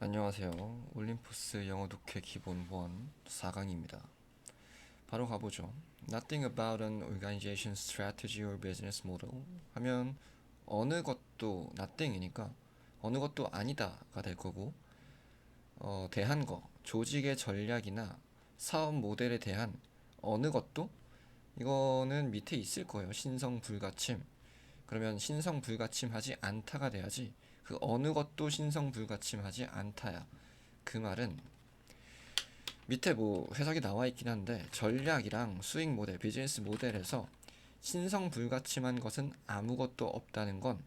안녕하세요. 올림푸스 영어 독해 기본 1 4강입니다. 바로 가보죠. Nothing about an organization strategy or business model 하면 어느 것도 nothing이니까 어느 것도 아니다가 될 거고 대한 거, 조직의 전략이나 사업 모델에 대한 어느 것도 이거는 밑에 있을 거예요. 신성 불가침. 그러면 신성 불가침하지 않다가 돼야지 그 어느 것도 신성 불가침하지 않다야. 그 말은 밑에 뭐 해석이 나와 있긴 한데 전략이랑 수익 모델, 비즈니스 모델에서 신성 불가침한 것은 아무것도 없다는 건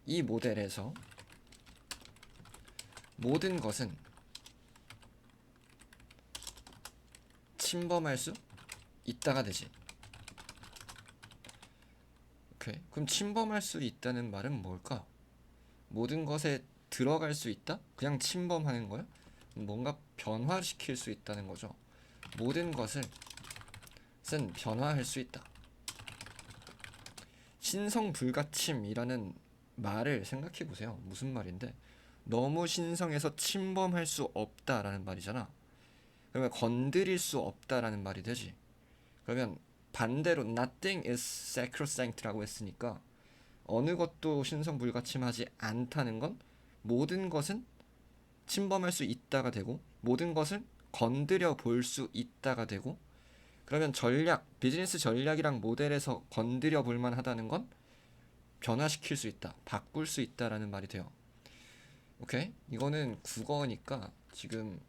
이 모델에서 모든 것은 침범할 수 있다가 되지. 오케이. 그럼 침범할 수 있다는 말은 뭘까? 모든 것에 들어갈 수 있다? 그냥 침범하는 거야? 뭔가 변화시킬 수 있다는 거죠. 모든 것을 변화할 수 있다. 신성불가침이라는 말을 생각해 보세요. 무슨 말인데? 너무 신성해서 침범할 수 없다라는 말이잖아. 그러면 건드릴 수 없다라는 말이 되지. 그러면 반대로 nothing is sacrosanct라고 했으니까 어느 것도 신성불가침하지 않다는 건 모든 것은 침범할 수 있다가 되고 모든 것을 건드려 볼 수 있다가 되고 그러면 전략, 비즈니스 전략이랑 모델에서 건드려 볼 만하다는 건 변화시킬 수 있다, 바꿀 수 있다라는 말이 돼요. 오케이? 이거는 국어니까 지금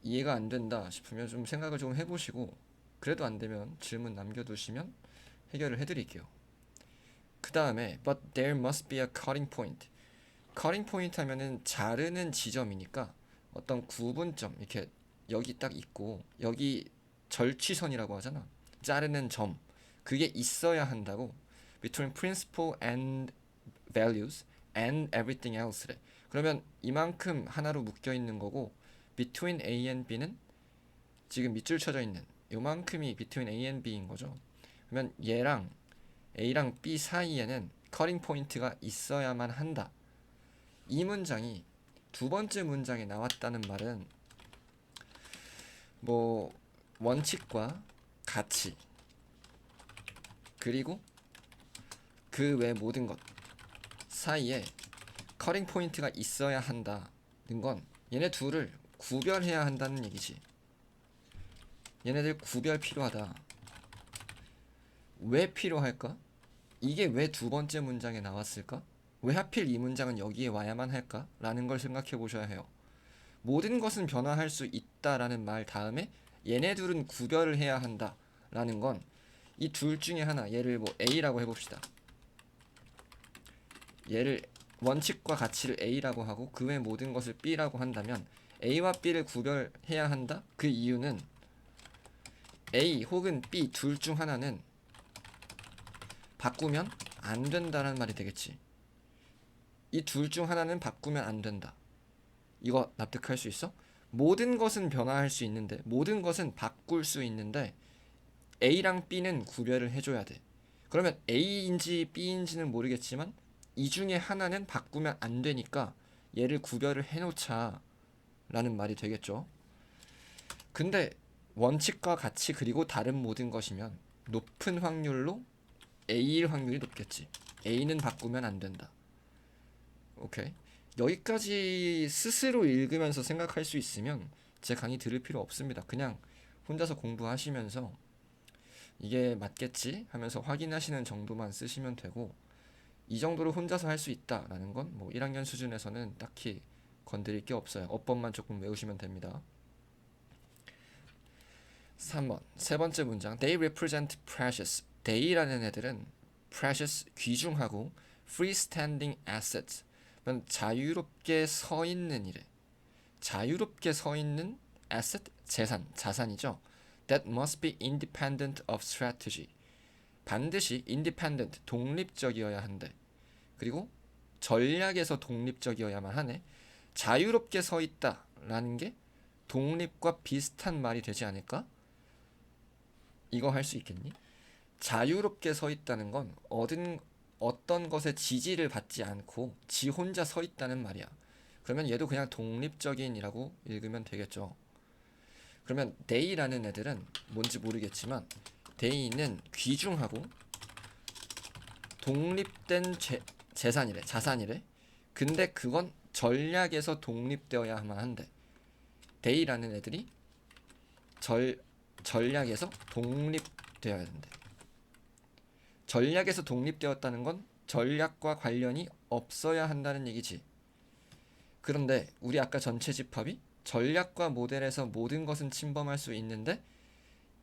이해가 안 된다 싶으면 좀 생각을 좀 해보시고 그래도 안 되면 질문 남겨두시면 해결을 해드릴게요. 그 다음에 but there must be a cutting point. cutting point 하면은 자르는 지점이니까 어떤 구분점 이렇게 여기 딱 있고 여기 절취선이라고 하잖아. 자르는 점 그게 있어야 한다고. between principle and values and everything else래. 그러면 이만큼 하나로 묶여 있는 거고 between A and B는 지금 밑줄 쳐져 있는 요만큼이 between A and B인 거죠. 그러면 얘랑 A랑 B 사이에는 커링 포인트가 있어야만 한다. 이 문장이 두 번째 문장에 나왔다는 말은 뭐 원칙과 가치 그리고 그 외 모든 것 사이에 커링 포인트가 있어야 한다는 건 얘네 둘을 구별해야 한다는 얘기지. 얘네들 구별 필요하다. 왜 필요할까? 이게 왜 두 번째 문장에 나왔을까? 왜 하필 이 문장은 여기에 와야만 할까? 라는 걸 생각해 보셔야 해요. 모든 것은 변화할 수 있다라는 말 다음에 얘네 둘은 구별을 해야 한다 라는 건 이 둘 중에 하나, 얘를 뭐 A라고 해봅시다. 얘를 원칙과 가치를 A라고 하고 그 외 모든 것을 B라고 한다면 A와 B를 구별해야 한다? 그 이유는 A 혹은 B 둘 중 하나는 바꾸면 안 된다는 말이 되겠지. 이 둘 중 하나는 바꾸면 안 된다. 이거 납득할 수 있어? 모든 것은 변화할 수 있는데 모든 것은 바꿀 수 있는데 A랑 B는 구별을 해줘야 돼. 그러면 A인지 B인지는 모르겠지만 이 중에 하나는 바꾸면 안 되니까 얘를 구별을 해놓자 라는 말이 되겠죠. 근데 원칙과 가치 그리고 다른 모든 것이면 높은 확률로 A일 확률이 높겠지. A는 바꾸면 안 된다. 오케이. 여기까지 스스로 읽으면서 생각할 수 있으면 제 강의 들을 필요 없습니다. 그냥 혼자서 공부하시면서 이게 맞겠지 하면서 확인하시는 정도만 쓰시면 되고 이 정도로 혼자서 할 수 있다라는 건 뭐 1학년 수준에서는 딱히 건드릴 게 없어요. 어법만 조금 외우시면 됩니다. 3번 세 번째 문장 They represent precious. They라는 애들은 precious 귀중하고 freestanding assets. 자유롭게 서 있는 이래. 자유롭게 서 있는 asset 자산이죠. That must be independent of strategy. 반드시 independent 독립적이어야 한대. 그리고 전략에서 독립적이어야만 하네. 자유롭게 서 있다라는 게 독립과 비슷한 말이 되지 않을까? 이거 할 수 있겠니? 자유롭게 서 있다는 건 어떤 것에 지지를 받지 않고 지 혼자 서 있다는 말이야. 그러면 얘도 그냥 독립적인이라고 읽으면 되겠죠. 그러면 they라는 애들은 뭔지 모르겠지만 they는 귀중하고 독립된 재산이래, 자산이래. 근데 그건 전략에서 독립되어야만 한대. they라는 애들이 전략에서 독립되어야 된대. 전략에서 독립되었다는 건 전략과 관련이 없어야 한다는 얘기지. 그런데 우리 아까 전체 집합이 전략과 모델에서 모든 것은 침범할 수 있는데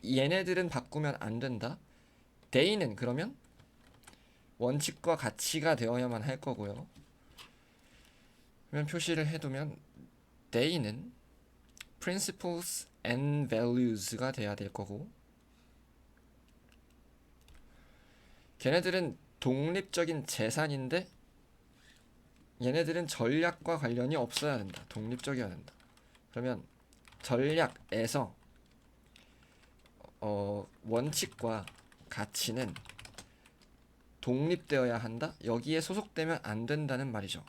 얘네들은 바꾸면 안 된다. they는 그러면 원칙과 가치가 되어야만 할 거고요. 그러면 표시를 해두면 they는 principles and values가 돼야 될 거고, 걔네들은 독립적인 재산인데 얘네들은 전략과 관련이 없어야 된다. 독립적이어야 된다. 그러면 전략에서 원칙과 가치는 독립되어야 한다. 여기에 소속되면 안 된다는 말이죠.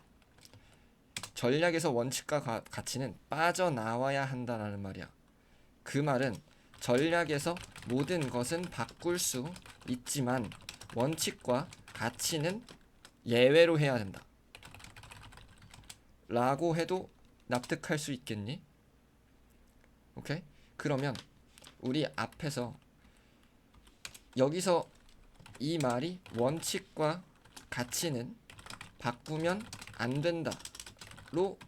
전략에서 원칙과 가치는 빠져나와야 한다는 말이야. 그 말은 전략에서 모든 것은 바꿀 수 있지만 원칙과 가치는 예외로 해야 된다 라고 해도 납득할 수 있겠니? 오케이? 그러면 우리 앞에서 여기서 이 말이 원칙과 가치는 바꾸면 안 된다로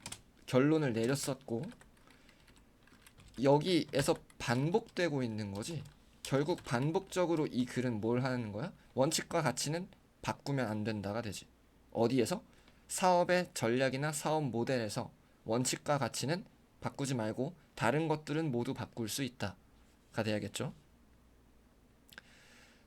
결론을 내렸었고, 여기에서 반복되고 있는 거지. 결국 반복적으로 이 글은 뭘 하는 거야? 원칙과 가치는 바꾸면 안 된다가 되지. 어디에서? 사업의 전략이나 사업 모델에서 원칙과 가치는 바꾸지 말고 다른 것들은 모두 바꿀 수 있다가 돼야겠죠.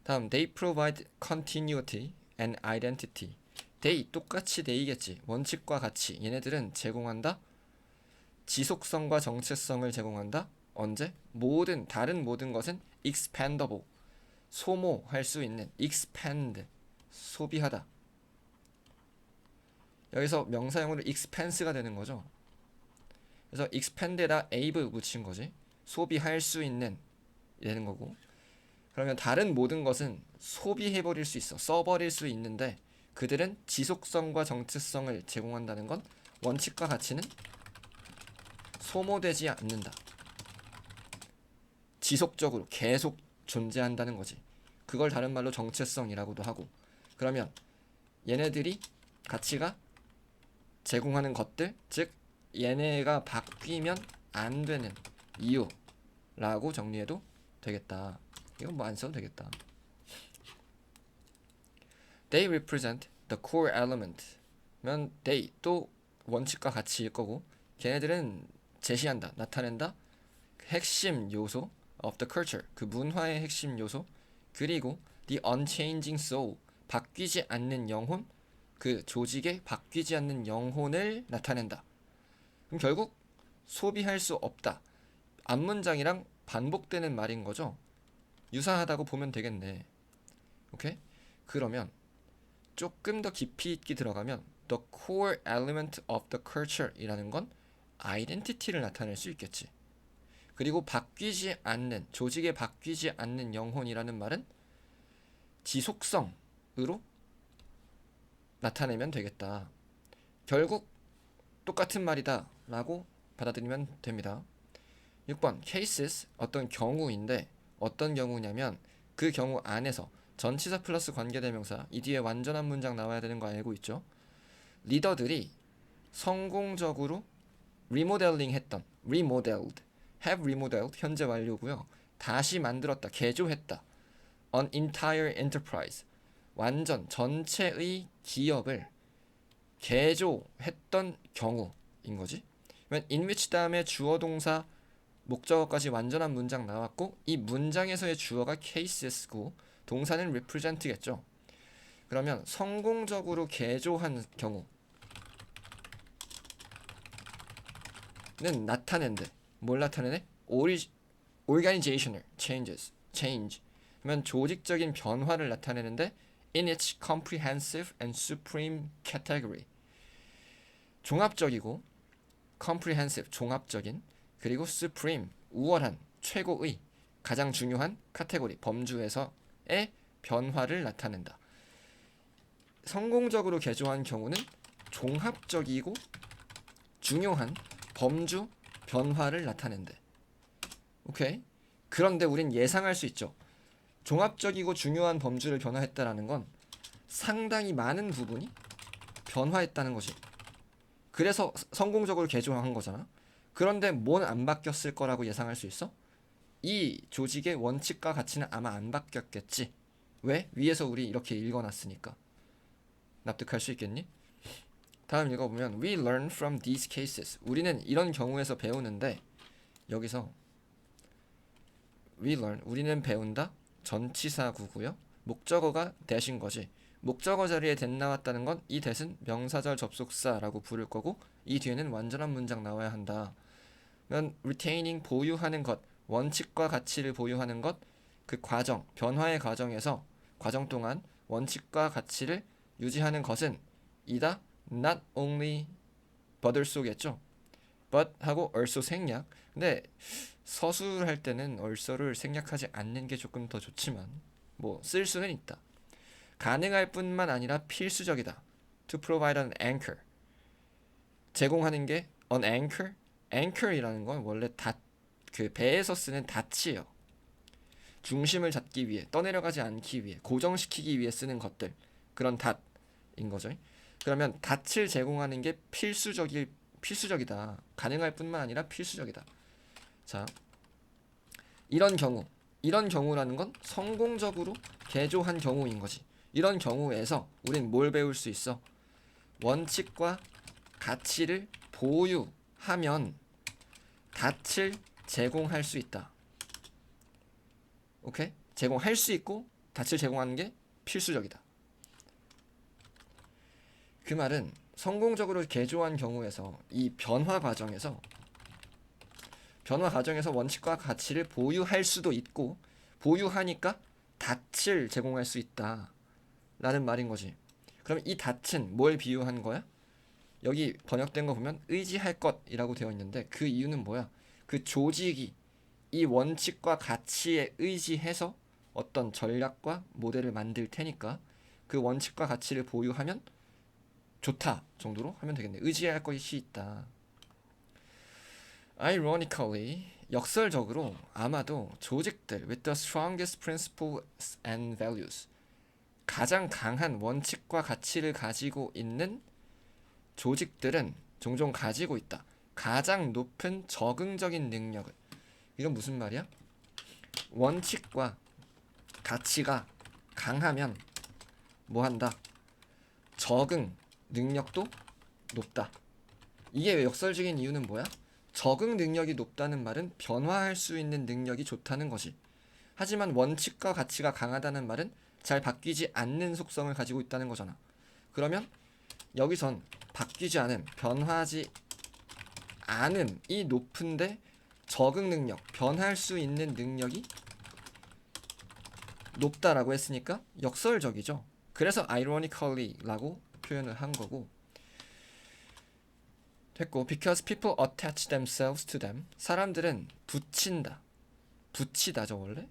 다음, they provide continuity and identity. they 똑같이 they겠지. 원칙과 가치 얘네들은 제공한다. 지속성과 정체성을 제공한다. 언제? 다른 모든 것은 expandable, 소모할 수 있는, expand, 소비하다. 여기서 명사형으로 expense가 되는 거죠. 그래서 expand에다 able 붙인 거지. 소비할 수 있는 되는 거고. 그러면 다른 모든 것은 소비해버릴 수 있어, 써버릴 수 있는데 그들은 지속성과 정체성을 제공한다는 건 원칙과 가치는 소모되지 않는다. 지속적으로 계속 존재한다는 거지. 그걸 다른 말로 정체성이라고도 하고. 그러면 얘네들이 가치가 제공하는 것들, 즉 얘네가 바뀌면 안 되는 이유라고 정리해도 되겠다. 이건 뭐 안 써도 되겠다. They represent the core element. 면 they 또 원칙과 가치일 거고, 걔네들은 제시한다, 나타낸다 핵심 요소 of the culture, 그 문화의 핵심 요소, 그리고 the unchanging soul, 바뀌지 않는 영혼, 그 조직의 바뀌지 않는 영혼을 나타낸다. 그럼 결국 소비할 수 없다. 앞문장이랑 반복되는 말인 거죠. 유사하다고 보면 되겠네. 오케이? 그러면 조금 더 깊이 있게 들어가면 the core element of the culture 이라는 건 아이덴티티를 나타낼 수 있겠지. 그리고 바뀌지 않는, 조직에 바뀌지 않는 영혼이라는 말은 지속성으로 나타내면 되겠다. 결국 똑같은 말이다 라고 받아들이면 됩니다. 6번 cases, 어떤 경우인데 어떤 경우냐면 그 경우 안에서 전치사 플러스 관계대명사, 이 뒤에 완전한 문장 나와야 되는 거 알고 있죠? 리더들이 성공적으로 리모델링 했던, remodeled, have remodeled 현재 완료고요. 다시 만들었다, 개조했다. an entire enterprise, 완전 전체의 기업을 개조했던 경우인 거지. in which 다음에 주어 동사 목적어까지 완전한 문장 나왔고, 이 문장에서의 주어가 cases고 동사는 represent겠죠. 그러면 성공적으로 개조한 경우는 나타낸대. 뭘 나타내네? organizational change. 그러면 조직적인 변화를 나타내는데 in its comprehensive and supreme category, 종합적이고 comprehensive, 종합적인, 그리고 supreme, 우월한, 최고의, 가장 중요한 카테고리, 범주에서의 변화를 나타낸다. 성공적으로 개조한 경우는 종합적이고 중요한 범주 변화를 나타낸대. 오케이? 그런데 우린 예상할 수 있죠. 종합적이고 중요한 범주를 변화했다라는 건 상당히 많은 부분이 변화했다는 거지. 그래서 성공적으로 개조한 거잖아. 그런데 뭔 안 바뀌었을 거라고 예상할 수 있어? 이 조직의 원칙과 가치는 아마 안 바뀌었겠지. 왜? 위에서 우리 이렇게 읽어놨으니까. 납득할 수 있겠니? 다음 읽어보면 We learn from these cases. 우리는 이런 경우에서 배우는데, 여기서 We learn, 우리는 배운다. 전치사구고요. 목적어가 that인 거지. 목적어 자리에 that 나왔다는 건 이 that은 명사절 접속사라고 부를 거고, 이 뒤에는 완전한 문장 나와야 한다. 그러면 retaining, 보유하는 것, 원칙과 가치를 보유하는 것, 그 과정, 변화의 과정에서 과정 동안 원칙과 가치를 유지하는 것은 이다. not only but을 쏘겠죠. but 하고 also 생략. 근데 서술할 때는 also를 생략하지 않는 게 조금 더 좋지만 뭐 쓸 수는 있다. 가능할 뿐만 아니라 필수적이다. to provide an anchor. 제공하는 게 an anchor. anchor이라는 건 원래 그 배에서 쓰는 닻이에요. 중심을 잡기 위해, 떠내려가지 않기 위해, 고정시키기 위해 쓰는 것들. 그런 닷인 거죠. 그러면 닻을 제공하는 게 필수적이다. 가능할 뿐만 아니라 필수적이다. 자, 이런 경우라는 건 성공적으로 개조한 경우인 거지. 이런 경우에서 우린 뭘 배울 수 있어? 원칙과 가치를 보유하면 닻을 제공할 수 있다. 오케이? 제공할 수 있고 닻을 제공하는 게 필수적이다. 그 말은 성공적으로 개조한 경우에서 이 변화 과정에서 원칙과 가치를 보유할 수도 있고 보유하니까 닻을 제공할 수 있다 라는 말인 거지. 그럼 이 닻은 뭘 비유한 거야? 여기 번역된 거 보면 의지할 것이라고 되어 있는데 그 이유는 뭐야? 그 조직이 이 원칙과 가치에 의지해서 어떤 전략과 모델을 만들 테니까 그 원칙과 가치를 보유하면 좋다 정도로 하면 되겠네. 의지할 것이 있다. Ironically, 역설적으로 아마도 조직들 with the strongest principles and values, 가장 강한 원칙과 가치를 가지고 있는 조직들은 종종 가지고 있다. 가장 높은 적응적인 능력을. 이건 무슨 말이야? 원칙과 가치가 강하면 뭐 한다? 적응 능력도 높다. 이게 역설적인 이유는 뭐야? 적응 능력이 높다는 말은 변화할 수 있는 능력이 좋다는 것이. 하지만 원칙과 가치가 강하다는 말은 잘 바뀌지 않는 속성을 가지고 있다는 거잖아. 그러면 여기선 바뀌지 않음, 변화하지 않음이 높은데 적응 능력, 변할 수 있는 능력이 높다라고 했으니까 역설적이죠. 그래서 ironically라고 표현을 한 거고. 됐고, because people attach themselves to them. 사람들은 붙이다죠 원래.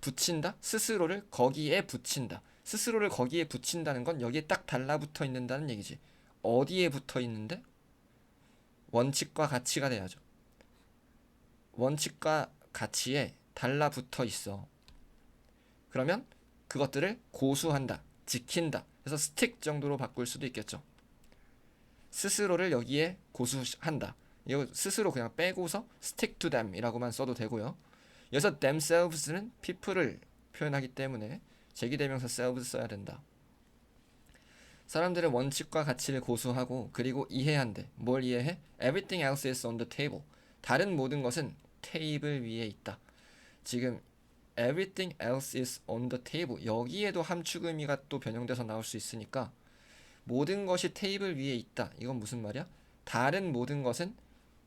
붙인다? 스스로를 거기에 붙인다. 스스로를 거기에 붙인다는 건 여기에 딱 달라붙어 있는다는 얘기지. 어디에 붙어 있는데? 원칙과 가치가 돼야죠. 원칙과 가치에 달라붙어 있어. 그러면 그것들을 고수한다, 지킨다. 그래서 스틱 정도로 바꿀 수도 있겠죠. 스스로를 여기에 고수한다. 이거 스스로 그냥 빼고서 stick to them 이라고만 써도 되고요. 여기서 themselves는 people을 표현하기 때문에 제기대명사 selves 써야 된다. 사람들의 원칙과 가치를 고수하고 그리고 이해한대. 뭘 이해해? Everything else is on the table. 다른 모든 것은 테이블 위에 있다. 지금 everything else is on the table. 여기에도 함축 의미가 또 변형돼서 나올 수 있으니까 모든 것이 테이블 위에 있다. 이건 무슨 말이야? 다른 모든 것은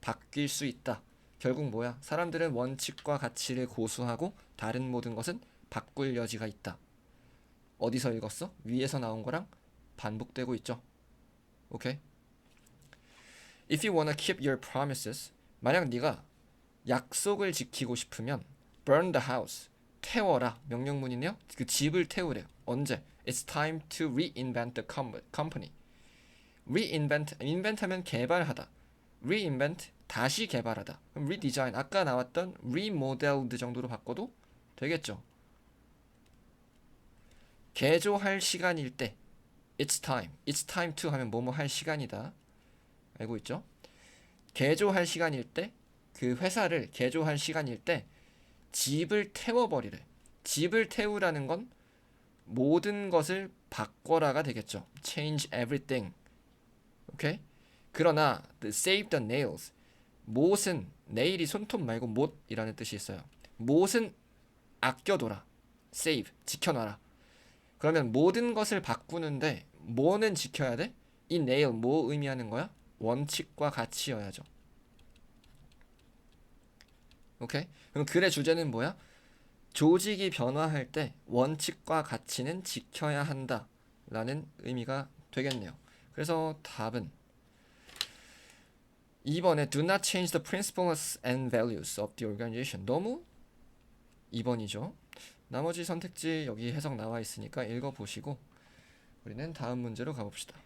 바뀔 수 있다. 결국 뭐야? 사람들은 원칙과 가치를 고수하고 다른 모든 것은 바꿀 여지가 있다. 어디서 읽었어? 위에서 나온 거랑 반복되고 있죠. 오케이? If you wanna keep your promises, 만약 네가 약속을 지키고 싶으면 burn the house, 태워라. 명령문이네요. 그 집을 태우래요. 언제? It's time to reinvent the company. reinvent, invent하면 개발하다. reinvent, 다시 개발하다. 그럼 redesign, 아까 나왔던 remodeled 정도로 바꿔도 되겠죠. 개조할 시간일 때 it's time to 하면 뭐뭐 할 시간이다. 알고 있죠? 개조할 시간일 때, 그 회사를 개조할 시간일 때 집을 태워버리래. 집을 태우라는 건 모든 것을 바꿔라가 되겠죠. Change everything. 오케이? 그러나 save the nails, 못은 네일이 손톱 말고 못이라는 뜻이 있어요. 못은 아껴둬라. save, 지켜놔라. 그러면 모든 것을 바꾸는데 뭐는 지켜야 돼? 이 nail 뭐 의미하는 거야? 원칙과 가치여야죠. 오케이? 그럼 글의 주제는 뭐야? 조직이 변화할 때 원칙과 가치는 지켜야 한다 라는 의미가 되겠네요. 그래서 답은 2번에 do not change the principles and values of the organization. 너무 2번이죠. 나머지 선택지 여기 해석 나와 있으니까 읽어보시고 우리는 다음 문제로 가봅시다.